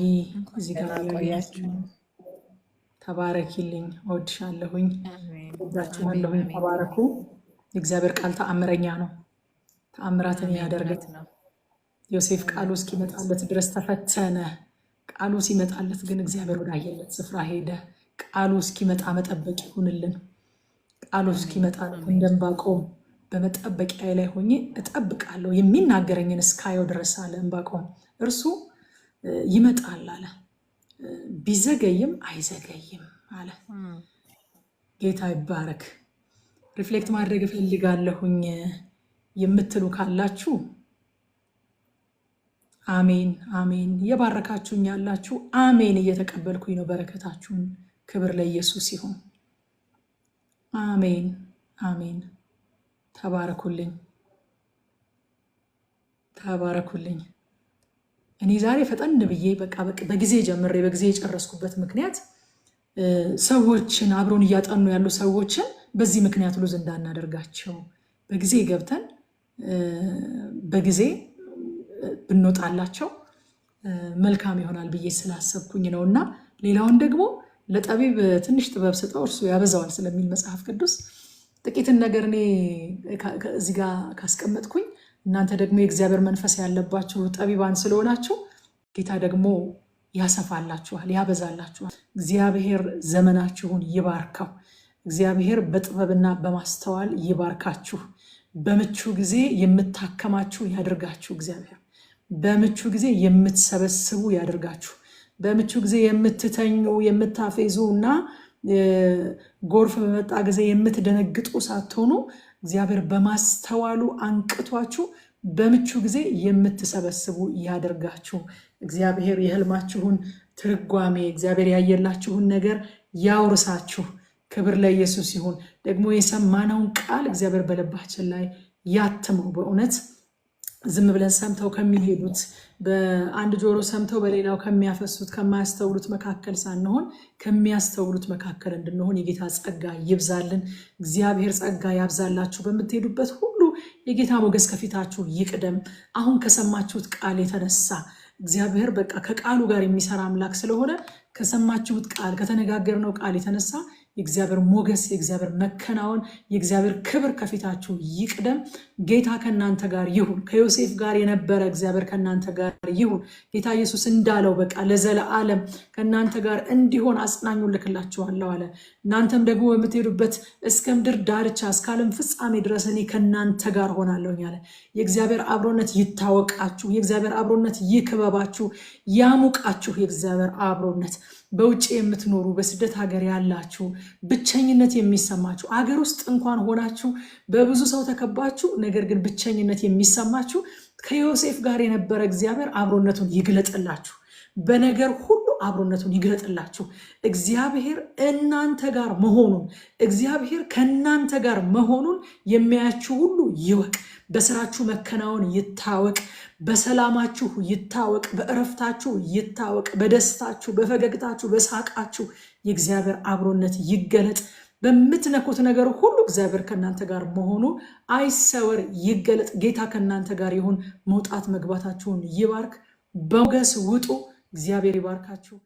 እዚህ ጋር ያቆያችሁ። ተባረኪልኝ። እወድሻለሁኝ፣ እወዳችኋለሁኝ። ተባረኩ። የእግዚአብሔር ቃል ተአምረኛ ነው፣ ተአምራትን ያደርጋል። ዮሴፍ ቃሉ እስኪመጣለት ድረስ ተፈተነ። ቃሉ ሲመጣለት ግን እግዚአብሔር ወዳየለት ስፍራ ሄደ። ቃሉ እስኪመጣ መጠበቅ ይሁንልን። ቃሉ እስኪመጣ እንደ ዕንባቆም በመጠበቂያ ላይ ሆኜ እጠብቃለሁ የሚናገረኝን እስካየው ድረስ አለ ዕንባቆም። እርሱ ይመጣል አለ፣ ቢዘገይም አይዘገይም አለ። ጌታ ይባረክ። ሪፍሌክት ማድረግ እፈልጋለሁኝ የምትሉ ካላችሁ አሜን አሜን። እየባረካችሁኝ ያላችሁ አሜን እየተቀበልኩኝ ነው በረከታችሁን። ክብር ለኢየሱስ ይሁን። አሜን አሜን። ተባረኩልኝ፣ ተባረኩልኝ። እኔ ዛሬ ፈጠን ብዬ በቃ በጊዜ ጀምሬ በጊዜ የጨረስኩበት ምክንያት ሰዎችን አብሮን እያጠኑ ያሉ ሰዎችን በዚህ ምክንያት ሉዝ እንዳናደርጋቸው በጊዜ ገብተን በጊዜ ብንወጣላቸው መልካም ይሆናል ብዬ ስላሰብኩኝ ነው። እና ሌላውን ደግሞ ለጠቢብ ትንሽ ጥበብ ስጠው እርሱ ያበዛዋል ስለሚል መጽሐፍ ቅዱስ ጥቂትን ነገር እኔ እዚህ ጋር ካስቀመጥኩኝ እናንተ ደግሞ የእግዚአብሔር መንፈስ ያለባችሁ ጠቢባን ስለሆናችሁ ጌታ ደግሞ ያሰፋላችኋል፣ ያበዛላችኋል። እግዚአብሔር ዘመናችሁን ይባርከው። እግዚአብሔር በጥበብና በማስተዋል ይባርካችሁ። በምቹ ጊዜ የምታከማችሁ ያድርጋችሁ። እግዚአብሔር በምቹ ጊዜ የምትሰበስቡ ያድርጋችሁ። በምቹ ጊዜ የምትተኙ የምታፌዙ እና ጎርፍ በመጣ ጊዜ የምትደነግጡ ሳትሆኑ እግዚአብሔር በማስተዋሉ አንቅቷችሁ በምቹ ጊዜ የምትሰበስቡ ያድርጋችሁ። እግዚአብሔር የህልማችሁን ትርጓሜ እግዚአብሔር ያየላችሁን ነገር ያውርሳችሁ። ክብር ለኢየሱስ ይሁን። ደግሞ የሰማነውን ቃል እግዚአብሔር በልባችን ላይ ያትመው። በእውነት ዝም ብለን ሰምተው ከሚሄዱት በአንድ ጆሮ ሰምተው በሌላው ከሚያፈሱት ከማያስተውሉት መካከል ሳንሆን ከሚያስተውሉት መካከል እንድንሆን የጌታ ጸጋ ይብዛልን። እግዚአብሔር ጸጋ ያብዛላችሁ። በምትሄዱበት ሁሉ የጌታ ሞገስ ከፊታችሁ ይቅደም። አሁን ከሰማችሁት ቃል የተነሳ እግዚአብሔር በቃ ከቃሉ ጋር የሚሰራ አምላክ ስለሆነ ከሰማችሁት ቃል ከተነጋገርነው ቃል የተነሳ የእግዚአብሔር ሞገስ፣ የእግዚአብሔር መከናወን፣ የእግዚአብሔር ክብር ከፊታችሁ ይቅደም። ጌታ ከእናንተ ጋር ይሁን። ከዮሴፍ ጋር የነበረ እግዚአብሔር ከእናንተ ጋር ይሁን። ጌታ ኢየሱስ እንዳለው በቃ ለዘለዓለም ከእናንተ ጋር እንዲሆን አጽናኙ ልክላችኋለሁ አለ። እናንተም ደግሞ በምትሄዱበት እስከ ምድር ዳርቻ እስከ ዓለም ፍጻሜ ድረስ እኔ ከእናንተ ጋር ሆናለሁኝ አለ። የእግዚአብሔር አብሮነት ይታወቃችሁ። የእግዚአብሔር አብሮነት ይክበባችሁ፣ ያሙቃችሁ። የእግዚአብሔር አብሮነት በውጭ የምትኖሩ በስደት ሀገር ያላችሁ ብቸኝነት የሚሰማችሁ አገር ውስጥ እንኳን ሆናችሁ በብዙ ሰው ተከባችሁ ነገር ግን ብቸኝነት የሚሰማችሁ ከዮሴፍ ጋር የነበረ እግዚአብሔር አብሮነቱን ይግለጥላችሁ። በነገር ሁሉ አብሮነቱን ይግለጥላችሁ። እግዚአብሔር እናንተ ጋር መሆኑን እግዚአብሔር ከእናንተ ጋር መሆኑን የሚያያችሁ ሁሉ ይወቅ። በስራችሁ መከናወን ይታወቅ፣ በሰላማችሁ ይታወቅ፣ በእረፍታችሁ ይታወቅ፣ በደስታችሁ፣ በፈገግታችሁ፣ በሳቃችሁ የእግዚአብሔር አብሮነት ይገለጥ። በምትነኩት ነገር ሁሉ እግዚአብሔር ከእናንተ ጋር መሆኑ አይሰወር፣ ይገለጥ። ጌታ ከእናንተ ጋር ይሁን። መውጣት መግባታችሁን ይባርክ። በሞገስ ውጡ። እግዚአብሔር ይባርካችሁ።